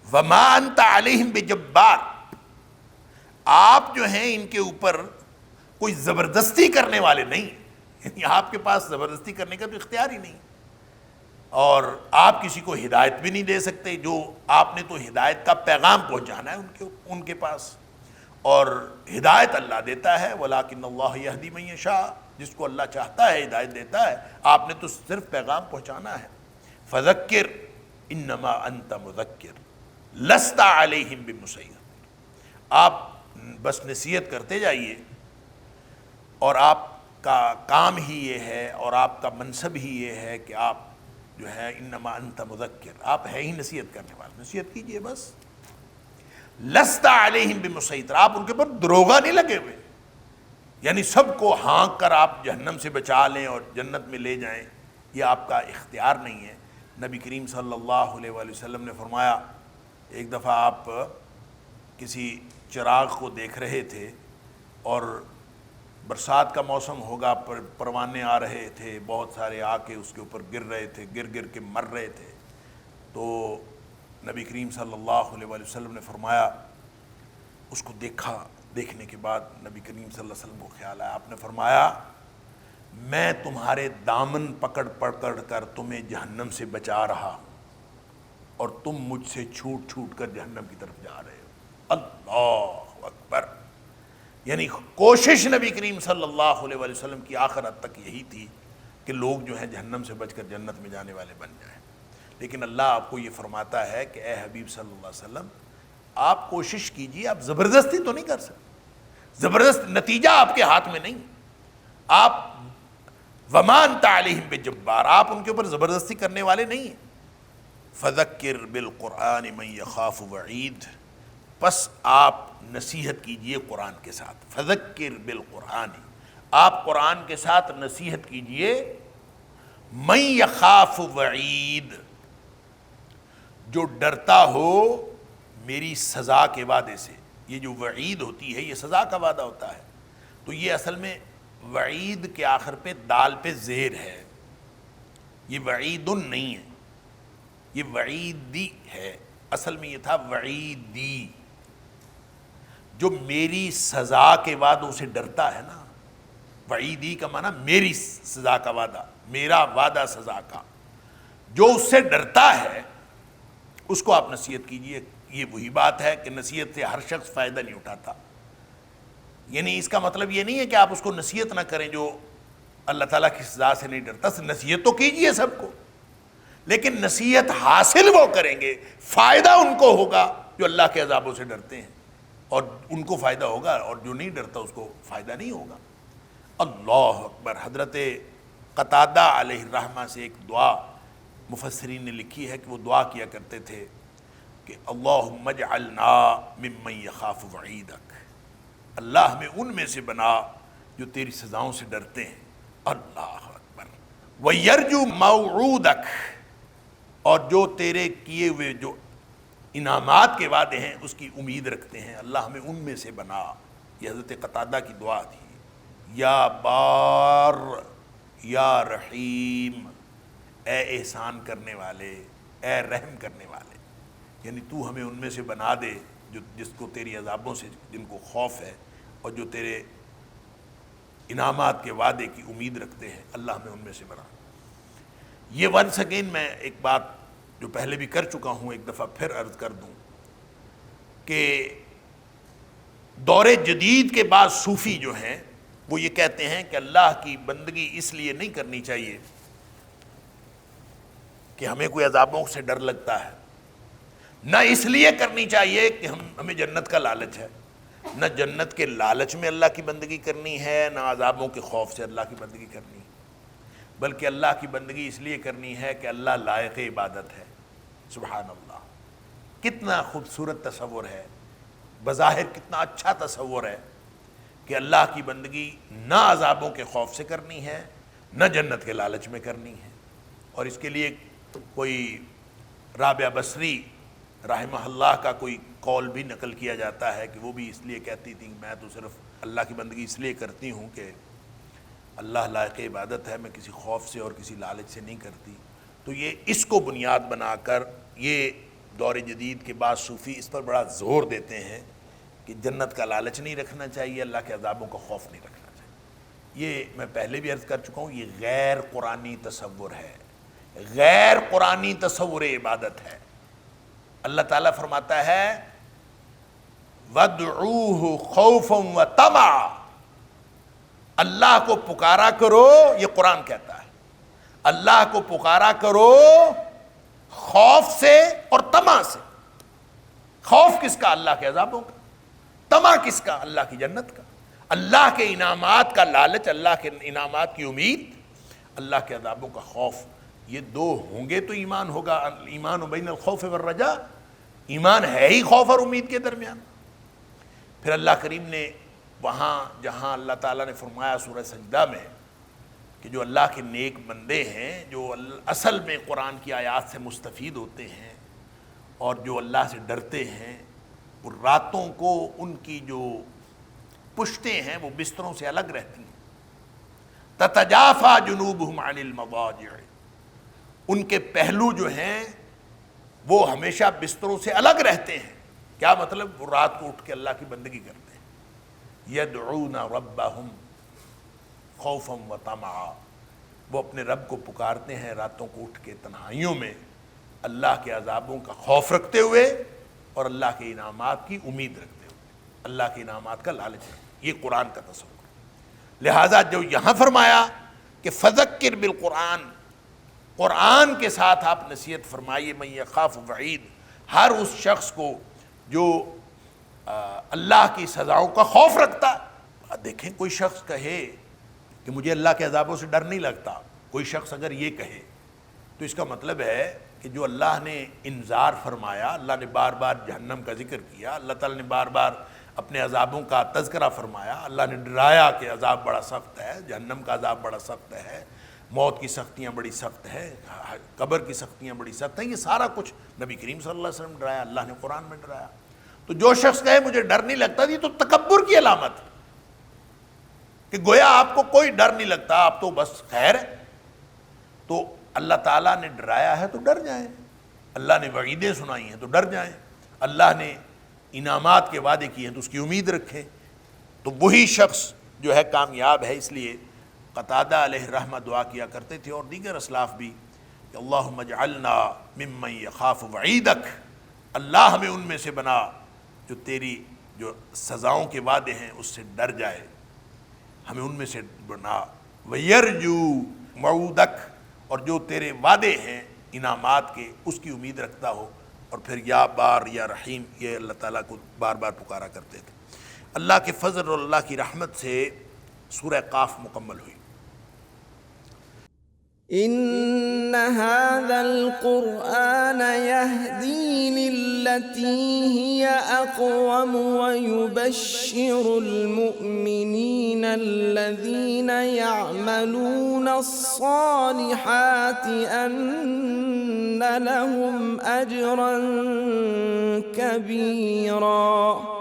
وما انت علیہم بجبار، آپ جو ہیں ان کے اوپر کوئی زبردستی کرنے والے نہیں. یعنی آپ کے پاس زبردستی کرنے کا تو اختیار ہی نہیں، اور آپ کسی کو ہدایت بھی نہیں دے سکتے. جو آپ نے تو ہدایت کا پیغام پہنچانا ہے ان کے پاس، اور ہدایت اللہ دیتا ہے. ولیکن اللہ یہدی من یشاء، جس کو اللہ چاہتا ہے ہدایت دیتا ہے. آپ نے تو صرف پیغام پہنچانا ہے. فذکر انما انت مذکر لست علیہم بمسیطر. آپ بس نصیحت کرتے جائیے، اور آپ کا کام ہی یہ ہے اور آپ کا منصب ہی یہ ہے کہ آپ جو ہے انما انت مذکر، آپ ہے ہی نصیحت کرنے والے. نصیحت کیجئے بس. لست علیہم بمسیطر، آپ ان کے پر دروغہ نہیں لگے ہوئے. یعنی سب کو ہانک کر آپ جہنم سے بچا لیں اور جنت میں لے جائیں، یہ آپ کا اختیار نہیں ہے. نبی کریم صلی اللہ علیہ وآلہ وسلم نے فرمایا، ایک دفعہ آپ کسی چراغ کو دیکھ رہے تھے اور برسات کا موسم ہوگا، پروانے آ رہے تھے، بہت سارے آ کے اس کے اوپر گر رہے تھے، گر گر کے مر رہے تھے. تو نبی کریم صلی اللہ علیہ وآلہ وسلم نے فرمایا، اس کو دیکھنے کے بعد نبی کریم صلی اللہ علیہ وسلم کو خیال آیا. آپ نے فرمایا میں تمہارے دامن پکڑ کر تمہیں جہنم سے بچا رہا ہوں، اور تم مجھ سے چھوٹ کر جہنم کی طرف جا رہے ہو. اللہ اکبر. یعنی کوشش نبی کریم صلی اللہ علیہ وآلہ وسلم کی آخر حد تک یہی تھی کہ لوگ جو ہیں جہنم سے بچ کر جنت میں جانے والے بن جائیں. لیکن اللہ آپ کو یہ فرماتا ہے کہ اے حبیب صلی اللہ علیہ وسلم، آپ کوشش کیجیے، آپ زبردستی تو نہیں کر سکتے، زبردست نتیجہ آپ کے ہاتھ میں نہیں، آپ وما انت علیہم بجبار، آپ ان کے اوپر زبردستی کرنے والے نہیں ہیں۔ فذکر بالقرآن من یخاف وعید، پس آپ نصیحت کیجئے قرآن کے ساتھ، فذکر بالقرآن، آپ قرآن کے ساتھ نصیحت کیجئے، من یخاف وعید، جو ڈرتا ہو میری سزا کے وعدے سے۔ یہ جو وعید ہوتی ہے یہ سزا کا وعدہ ہوتا ہے، تو یہ اصل میں وعید کے آخر پہ دال پہ زیر ہے، یہ وعید نہیں ہے، یہ وعیدی ہے، اصل میں یہ تھا وعیدی، جو میری سزا کے وعدوں سے ڈرتا ہے نا، وعیدی کا معنی میری سزا کا وعدہ، میرا وعدہ سزا کا، جو اس سے ڈرتا ہے اس کو آپ نصیحت کیجئے۔ یہ وہی بات ہے کہ نصیحت سے ہر شخص فائدہ نہیں اٹھاتا، یعنی اس کا مطلب یہ نہیں ہے کہ آپ اس کو نصیحت نہ کریں جو اللہ تعالیٰ کی سزا سے نہیں ڈرتا، نصیحت تو کیجئے سب کو، لیکن نصیحت حاصل وہ کریں گے، فائدہ ان کو ہوگا جو اللہ کے عذابوں سے ڈرتے ہیں، اور ان کو فائدہ ہوگا، اور جو نہیں ڈرتا اس کو فائدہ نہیں ہوگا۔ اللہ اکبر۔ حضرت قتادہ علیہ الرحمہ سے ایک دعا مفسرین نے لکھی ہے کہ وہ دعا کیا کرتے تھے کہ اللہم اجعلنا ممن یخاف وعیدک، اللہ ہمیں ان میں سے بنا جو تیری سزاؤں سے ڈرتے ہیں۔ اللہ اکبر۔ ویرجو موعودک، اور جو تیرے کیے ہوئے جو انعامات کے وعدے ہیں اس کی امید رکھتے ہیں، اللہ ہمیں ان میں سے بنا۔ یہ حضرت قتادہ کی دعا تھی، یا بار یا رحیم، اے احسان کرنے والے، اے رحم کرنے والے، یعنی تو ہمیں ان میں سے بنا دے جو جس کو تیری عذابوں سے جن کو خوف ہے اور جو تیرے انعامات کے وعدے کی امید رکھتے ہیں، اللہ ہمیں ان میں سے بنا۔ یہ ونس اگین میں ایک بات جو پہلے بھی کر چکا ہوں ایک دفعہ پھر عرض کر دوں کہ دور جدید کے بعض صوفی جو ہیں وہ یہ کہتے ہیں کہ اللہ کی بندگی اس لیے نہیں کرنی چاہیے کہ ہمیں کوئی عذابوں سے ڈر لگتا ہے، نہ اس لیے کرنی چاہیے کہ ہمیں جنت کا لالچ ہے، نہ جنت کے لالچ میں اللہ کی بندگی کرنی ہے، نہ عذابوں کے خوف سے اللہ کی بندگی کرنی ہے، بلکہ اللہ کی بندگی اس لیے کرنی ہے کہ اللہ لائق عبادت ہے۔ سبحان اللہ، کتنا خوبصورت تصور ہے، بظاہر کتنا اچھا تصور ہے کہ اللہ کی بندگی نہ عذابوں کے خوف سے کرنی ہے، نہ جنت کے لالچ میں کرنی ہے۔ اور اس کے لیے کوئی رابعہ بصری رحمہ اللہ کا کوئی قول بھی نقل کیا جاتا ہے کہ وہ بھی اس لیے کہتی تھی کہ میں تو صرف اللہ کی بندگی اس لیے کرتی ہوں کہ اللہ لائق عبادت ہے، میں کسی خوف سے اور کسی لالچ سے نہیں کرتی۔ تو یہ اس کو بنیاد بنا کر یہ دور جدید کے بعد صوفی اس پر بڑا زور دیتے ہیں کہ جنت کا لالچ نہیں رکھنا چاہیے، اللہ کے عذابوں کا خوف نہیں رکھنا چاہیے۔ یہ میں پہلے بھی عرض کر چکا ہوں، یہ غیر قرآنی تصور ہے، غیر قرآنی تصور عبادت ہے۔ اللہ تعالیٰ فرماتا ہے وَادْعُوهُ خَوْفًا وَطَمَعًا، اللہ کو پکارا کرو، یہ قرآن کہتا ہے، اللہ کو پکارا کرو خوف سے اور طمع سے۔ خوف کس کا؟ اللہ کے عذابوں کا۔ طمع کس کا؟ اللہ کی جنت کا۔ اللہ کے انعامات کا لالچ، اللہ کے انعامات کی امید، اللہ کے عذابوں کا خوف۔ یہ دو ہوں گے تو ایمان ہوگا۔ ایمان بین الخوف والرجاء، ایمان ہے ہی خوف اور امید کے درمیان۔ پھر اللہ کریم نے وہاں جہاں اللہ تعالیٰ نے فرمایا سورہ سجدہ میں کہ جو اللہ کے نیک بندے ہیں، جو اصل میں قرآن کی آیات سے مستفید ہوتے ہیں اور جو اللہ سے ڈرتے ہیں، وہ راتوں کو ان کی جو پشتیں ہیں وہ بستروں سے الگ رہتی ہیں۔ تتجافا جنوبہم عن المضاجع، ان کے پہلو جو ہیں وہ ہمیشہ بستروں سے الگ رہتے ہیں۔ کیا مطلب؟ وہ رات کو اٹھ کے اللہ کی بندگی کرتے ہیں۔ یدعون ربہم خوفا وطمعا، وہ اپنے رب کو پکارتے ہیں راتوں کو اٹھ کے تنہائیوں میں، اللہ کے عذابوں کا خوف رکھتے ہوئے اور اللہ کے انعامات کی امید رکھتے ہوئے، اللہ کے انعامات کا لالچ رکھتے ہوئے۔ یہ قرآن کا تصور۔ لہٰذا جو یہاں فرمایا کہ فذکر بالقرآن، قرآن کے ساتھ آپ نصیحت فرمائیے، من یخاف وعید، ہر اس شخص کو جو اللہ کی سزاؤں کا خوف رکھتا ہے. دیکھیں کوئی شخص کہے کہ مجھے اللہ کے عذابوں سے ڈر نہیں لگتا، کوئی شخص اگر یہ کہے تو اس کا مطلب ہے کہ جو اللہ نے انذار فرمایا، اللہ نے بار بار جہنم کا ذکر کیا، اللہ تعالیٰ نے بار بار اپنے عذابوں کا تذکرہ فرمایا، اللہ نے ڈرایا کہ عذاب بڑا سخت ہے، جہنم کا عذاب بڑا سخت ہے، موت کی سختیاں بڑی سخت ہے، قبر کی سختیاں بڑی سخت ہیں، یہ سارا کچھ نبی کریم صلی اللہ علیہ وسلم ڈرایا، اللہ نے قرآن میں ڈرایا. تو جو شخص کہے مجھے ڈر نہیں لگتا، یہ تو تکبر کی علامت ہے کہ گویا آپ کو کوئی ڈر نہیں لگتا، آپ تو بس خیر ہے. تو اللہ تعالیٰ نے ڈرایا ہے تو ڈر جائیں، اللہ نے وعیدیں سنائی ہیں تو ڈر جائیں، اللہ نے انعامات کے وعدے کیے ہیں تو اس کی امید رکھیں. تو وہی شخص جو ہے کامیاب ہے. اس لیے قتادہ علیہ رحمہ دعا کیا کرتے تھے اور دیگر اسلاف بھی کہ اللہم اجعلنا ممن یخاف وعیدک، اللہ ہمیں ان میں سے بنا جو تیری جو سزاؤں کے وعدے ہیں اس سے ڈر جائے، ہمیں ان میں سے بنا. ویرجو موعودک، اور جو تیرے وعدے ہیں انعامات کے اس کی امید رکھتا ہو. اور پھر یا بار یا رحیم یہ اللہ تعالیٰ کو بار بار پکارا کرتے تھے. اللہ کے فضل اور اللہ کی رحمت سے سورہ قاف مکمل ہوئی. إن هذا القرآن يهدي للتي هي أقوم ويبشر المؤمنين الذين يعملون الصالحات أن لهم أجرا كبيرا